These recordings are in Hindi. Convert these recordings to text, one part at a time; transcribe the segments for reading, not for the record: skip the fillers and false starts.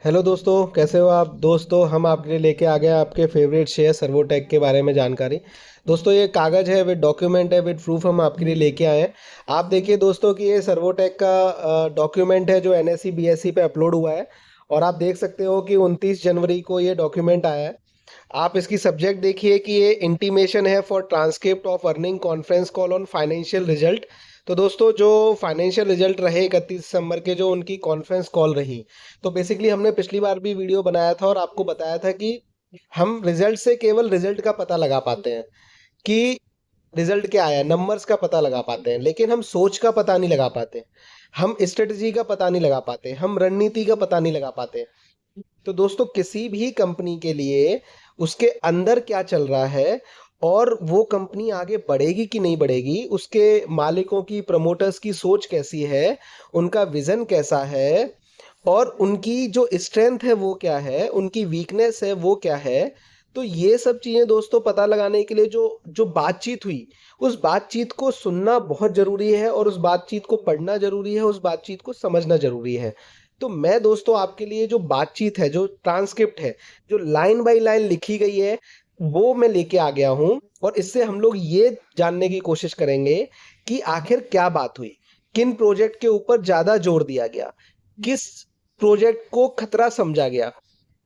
हेलो दोस्तों, कैसे हो आप? दोस्तों, हम आपके लिए लेके आ गए हैं आपके फेवरेट शेयर सर्वोटेक के बारे में जानकारी। दोस्तों, ये कागज़ है विद डॉक्यूमेंट है विद प्रूफ, हम आपके लिए लेके आए हैं। आप देखिए दोस्तों कि ये सर्वोटेक का डॉक्यूमेंट है जो एनएससी बीएससी पे अपलोड हुआ है। और आप देख सकते हो कि 29 जनवरी को ये डॉक्यूमेंट आया है। आप इसकी सब्जेक्ट देखिए कि ये इंटीमेशन है for transcript of earning conference call on financial result. तो दोस्तों, जो फाइनेंशियल रिजल्ट रहे 31 दिसंबर के, जो उनकी कॉन्फ्रेंस कॉल रही, तो बेसिकली हमने पिछली बार भी वीडियो बनाया था और आपको बताया था कि हम रिजल्ट से केवल रिजल्ट का पता लगा पाते हैं कि रिजल्ट क्या आया, नंबर्स का पता लगा पाते हैं, लेकिन हम सोच का पता नहीं लगा पाते, हम स्ट्रेटजी का पता नहीं लगा पाते, हम रणनीति का पता नहीं लगा पाते। तो दोस्तों, किसी भी कंपनी के लिए उसके अंदर क्या चल रहा है और वो कंपनी आगे बढ़ेगी कि नहीं बढ़ेगी, उसके मालिकों की, प्रमोटर्स की सोच कैसी है, उनका विजन कैसा है, और उनकी जो स्ट्रेंथ है वो क्या है, उनकी वीकनेस है वो क्या है। तो ये सब चीज़ें दोस्तों पता लगाने के लिए जो जो बातचीत हुई, उस बातचीत को सुनना बहुत ज़रूरी है, और उस बातचीत को पढ़ना ज़रूरी है, उस बातचीत को समझना ज़रूरी है। तो मैं दोस्तों आपके लिए जो बातचीत है, जो ट्रांसक्रिप्ट है, जो लाइन बाय लाइन लिखी गई है, वो मैं लेके आ गया हूँ। और इससे हम लोग ये जानने की कोशिश करेंगे कि आखिर क्या बात हुई, किन प्रोजेक्ट के ऊपर ज़्यादा जोर दिया गया, किस प्रोजेक्ट को खतरा समझा गया,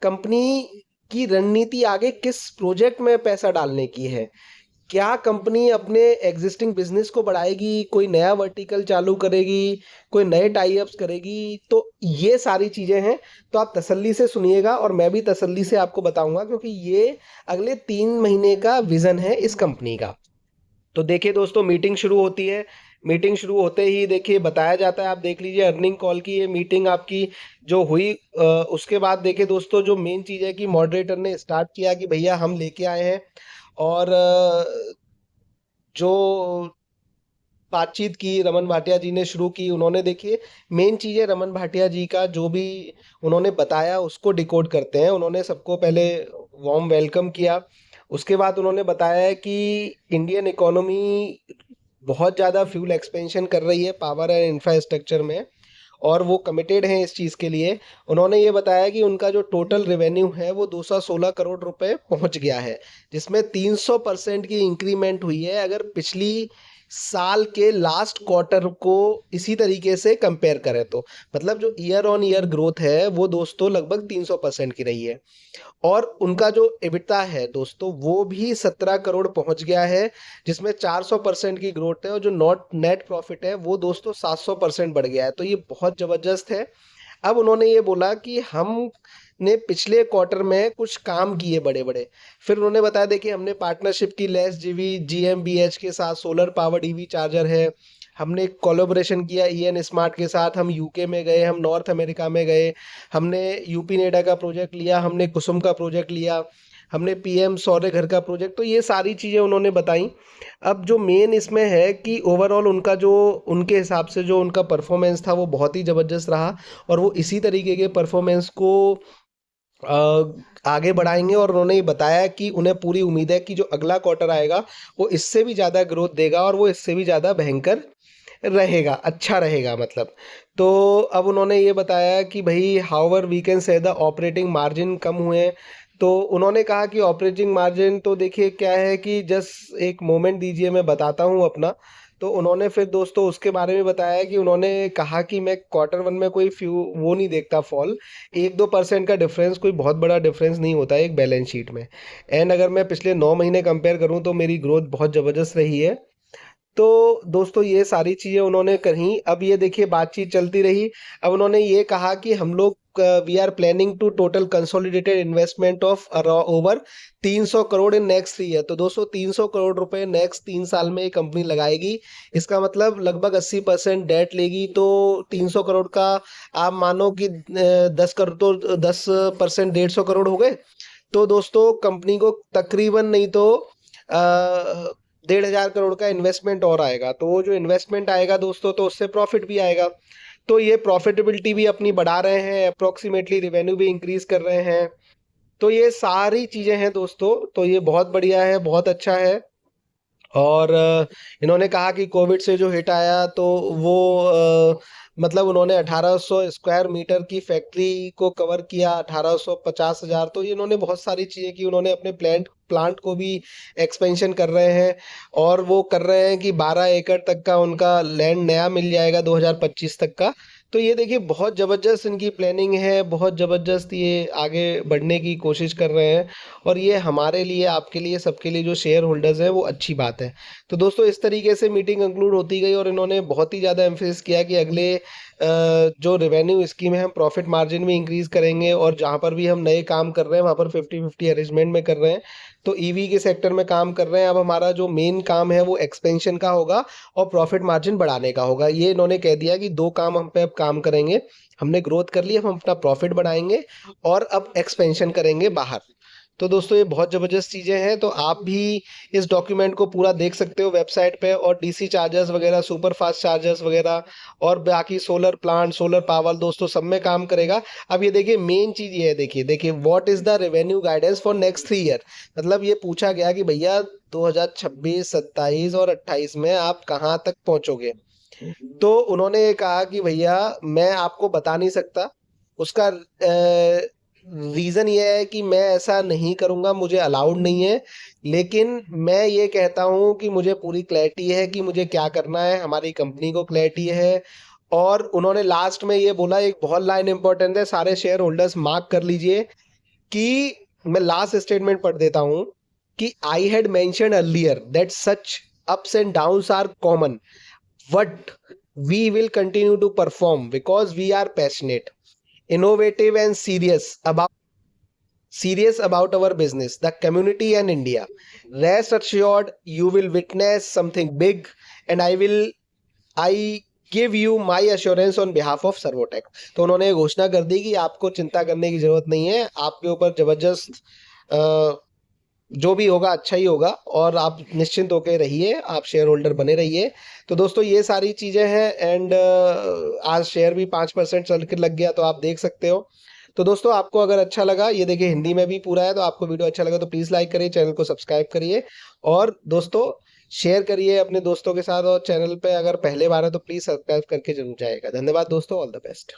कंपनी की रणनीति आगे किस प्रोजेक्ट में पैसा डालने की है, क्या कंपनी अपने एग्जिस्टिंग बिजनेस को बढ़ाएगी, कोई नया वर्टिकल चालू करेगी, कोई नए टाई अप्स करेगी। तो ये सारी चीज़ें हैं। तो आप तसल्ली से सुनिएगा और मैं भी तसल्ली से आपको बताऊंगा, क्योंकि ये अगले 3 महीने का विजन है इस कंपनी का। तो देखिए दोस्तों, मीटिंग शुरू होती है। मीटिंग शुरू होते ही देखिए बताया जाता है, आप देख लीजिए अर्निंग कॉल की ये मीटिंग आपकी जो हुई। उसके बाद देखिए दोस्तों, जो मेन चीज़ है कि मॉडरेटर ने स्टार्ट किया कि भैया हम लेके आए हैं। और जो बातचीत की रमन भाटिया जी ने शुरू की, उन्होंने देखिए मेन चीज़ है, रमन भाटिया जी का जो भी उन्होंने बताया उसको डिकोड करते हैं। उन्होंने सबको पहले वार्म वेलकम किया। उसके बाद उन्होंने बताया है कि इंडियन इकोनॉमी बहुत ज़्यादा फ्यूल एक्सपेंशन कर रही है पावर एंड इंफ्रास्ट्रक्चर में, और वो कमिटेड हैं इस चीज़ के लिए। उन्होंने ये बताया कि उनका जो टोटल रेवेन्यू है वो 216 करोड़ रुपए पहुंच गया है, जिसमें 300% की इंक्रीमेंट हुई है अगर पिछली साल के लास्ट क्वार्टर को इसी तरीके से कंपेयर करें तो। मतलब जो ईयर ऑन ईयर ग्रोथ है वो दोस्तों लगभग 300% की रही है। और उनका जो एबिटा है दोस्तों, वो भी 17 करोड़ पहुंच गया है, जिसमें 400% की ग्रोथ है। और जो नॉट नेट प्रॉफिट है वो दोस्तों 700% बढ़ गया है। तो ये बहुत ज़बरदस्त है। अब उन्होंने ये बोला कि हम ने पिछले क्वार्टर में कुछ काम किए बड़े बड़े। फिर उन्होंने बताया, देखिए हमने पार्टनरशिप की लेस जीवी GmbH के साथ, सोलर पावर्ड ईवी चार्जर है। हमने कोलैबोरेशन किया EN स्मार्ट के साथ, हम यूके में गए, हम नॉर्थ अमेरिका में गए, हमने यूपी नेडा का प्रोजेक्ट लिया, हमने कुसुम का प्रोजेक्ट लिया, हमने PM सौर्य घर का प्रोजेक्ट। तो ये सारी चीज़ें उन्होंने बताई। अब जो मेन इसमें है कि ओवरऑल उनका जो, उनके हिसाब से जो उनका परफॉर्मेंस था वो बहुत ही ज़बरदस्त रहा, और वो इसी तरीके के परफॉर्मेंस को आगे बढ़ाएंगे। और उन्होंने ये बताया कि उन्हें पूरी उम्मीद है कि जो अगला क्वार्टर आएगा वो इससे भी ज़्यादा ग्रोथ देगा, और वो इससे भी ज़्यादा भयंकर रहेगा, अच्छा रहेगा मतलब। तो अब उन्होंने ये बताया कि भाई however we can say the operating margin कम हुए हैं। तो उन्होंने कहा कि ऑपरेटिंग मार्जिन, तो देखिए क्या है कि जस्ट एक मोमेंट दीजिए, मैं बताता हूँ अपना। तो उन्होंने फिर दोस्तों उसके बारे में बताया कि उन्होंने कहा कि मैं क्वार्टर 1 में कोई फ्यू वो नहीं देखता फॉल, 1-2% का डिफरेंस कोई बहुत बड़ा डिफरेंस नहीं होता है एक बैलेंस शीट में। एंड अगर मैं पिछले 9 महीने कंपेयर करूँ तो मेरी ग्रोथ बहुत ज़बरदस्त रही है। तो दोस्तों ये सारी चीज़ें उन्होंने कही। अब ये देखिए बातचीत चलती रही। अब उन्होंने ये कहा कि हम लोग we are planning to total consolidated investment of over 300 crore in next 3 year. तो दोस्तों 300 करोड़ रुपए नेक्स्ट 3 साल में ये कंपनी लगाएगी। इसका मतलब लगभग 80% डेट लेगी। तो 300 करोड़ का आप मानो कि 10 करोड़, तो 10% 150 करोड़ हो गए। तो दोस्तों कंपनी को तकरीबन नहीं तो 1,500 करोड़ का इन्वेस्टमेंट और आएगा। तो वो जो इन्वेस्टमेंट आएगा दोस्तों, तो उससे प्रॉफिट भी आएगा। तो ये प्रॉफिटेबिलिटी भी अपनी बढ़ा रहे हैं, अप्रोक्सीमेटली रिवेन्यू भी इंक्रीज कर रहे हैं। तो ये सारी चीज़ें हैं दोस्तों। तो ये बहुत बढ़िया है, बहुत अच्छा है। और इन्होंने कहा कि कोविड से जो हिट आया तो वो मतलब उन्होंने 1800 स्क्वायर मीटर की फैक्ट्री को कवर किया, 1850,000। तो ये इन्होंने बहुत सारी चीज़ें की, उन्होंने अपने प्लांट को भी एक्सपेंशन कर रहे हैं, और वो कर रहे हैं कि 12 एकड़ तक का उनका लैंड नया मिल जाएगा 2025 तक का। तो ये देखिए बहुत ज़बरदस्त इनकी प्लानिंग है, बहुत ज़बरदस्त ये आगे बढ़ने की कोशिश कर रहे हैं, और ये हमारे लिए, आपके लिए, सबके लिए जो शेयर होल्डर्स हैं वो अच्छी बात है। तो दोस्तों इस तरीके से मीटिंग कंक्लूड होती गई, और इन्होंने बहुत ही ज़्यादा एम्फेसिस किया कि अगले जो रेवेन्यू स्कीम है हम प्रॉफिट मार्जिन में इंक्रीज करेंगे, और जहाँ पर भी हम नए काम कर रहे हैं वहाँ पर 50-50 अरेंजमेंट में कर रहे हैं। तो ईवी के सेक्टर में काम कर रहे हैं, अब हमारा जो मेन काम है वो एक्सपेंशन का होगा और प्रॉफिट मार्जिन बढ़ाने का होगा। ये इन्होंने कह दिया कि दो काम हम पे अब काम करेंगे, हमने ग्रोथ कर ली, अब हम अपना प्रॉफिट बढ़ाएंगे और अब एक्सपेंशन करेंगे बाहर। तो दोस्तों ये बहुत ज़बरदस्त चीज़ें हैं, तो आप भी इस डॉक्यूमेंट को पूरा देख सकते हो वेबसाइट पे, और डीसी चार्जर्स वगैरह, सुपर फास्ट चार्जर्स वगैरह, और बाकी सोलर प्लांट, सोलर पावर दोस्तों सब में काम करेगा। अब ये देखिए मेन चीज़ ये है, देखिए देखिए what is the revenue guidance for next 3 year. मतलब ये पूछा गया कि भैया 2026, 27 और 28 में आप कहाँ तक पहुँचोगे। तो उन्होंने ये कहा कि भैया मैं आपको बता नहीं सकता, उसका रीज़न ये है कि मैं ऐसा नहीं करूँगा, मुझे अलाउड नहीं है। लेकिन मैं ये कहता हूँ कि मुझे पूरी क्लैरिटी है कि मुझे क्या करना है, हमारी कंपनी को क्लैरिटी है। और उन्होंने लास्ट में ये बोला, एक बहुत लाइन इंपॉर्टेंट है, सारे शेयर होल्डर्स मार्क कर लीजिए, कि मैं लास्ट स्टेटमेंट पढ़ देता हूँ कि I had mention earlier that such ups and downs are common, but we will continue to perform because we are passionate, innovative and serious about our business, the community and India. Rest assured, you will witness something big, and I give you my assurance on behalf of Servotech. तो उन्होंने ये घोषणा कर दी कि आपको चिंता करने की जरूरत नहीं है, आपके ऊपर जबरदस्त जो भी होगा अच्छा ही होगा, और आप निश्चिंत होकर रहिए, आप शेयर होल्डर बने रहिए। तो दोस्तों ये सारी चीज़ें हैं, एंड आज शेयर भी 5% चल के लग गया, तो आप देख सकते हो। तो दोस्तों आपको अगर अच्छा लगा, ये देखिए हिंदी में भी पूरा है, तो आपको वीडियो अच्छा लगा तो प्लीज़ लाइक करिए, चैनल को सब्सक्राइब करिए, और दोस्तों शेयर करिए अपने दोस्तों के साथ, और चैनल पे अगर पहले बार है तो प्लीज़ सब्सक्राइब करके जरूर जाएगा। धन्यवाद दोस्तों, ऑल द बेस्ट।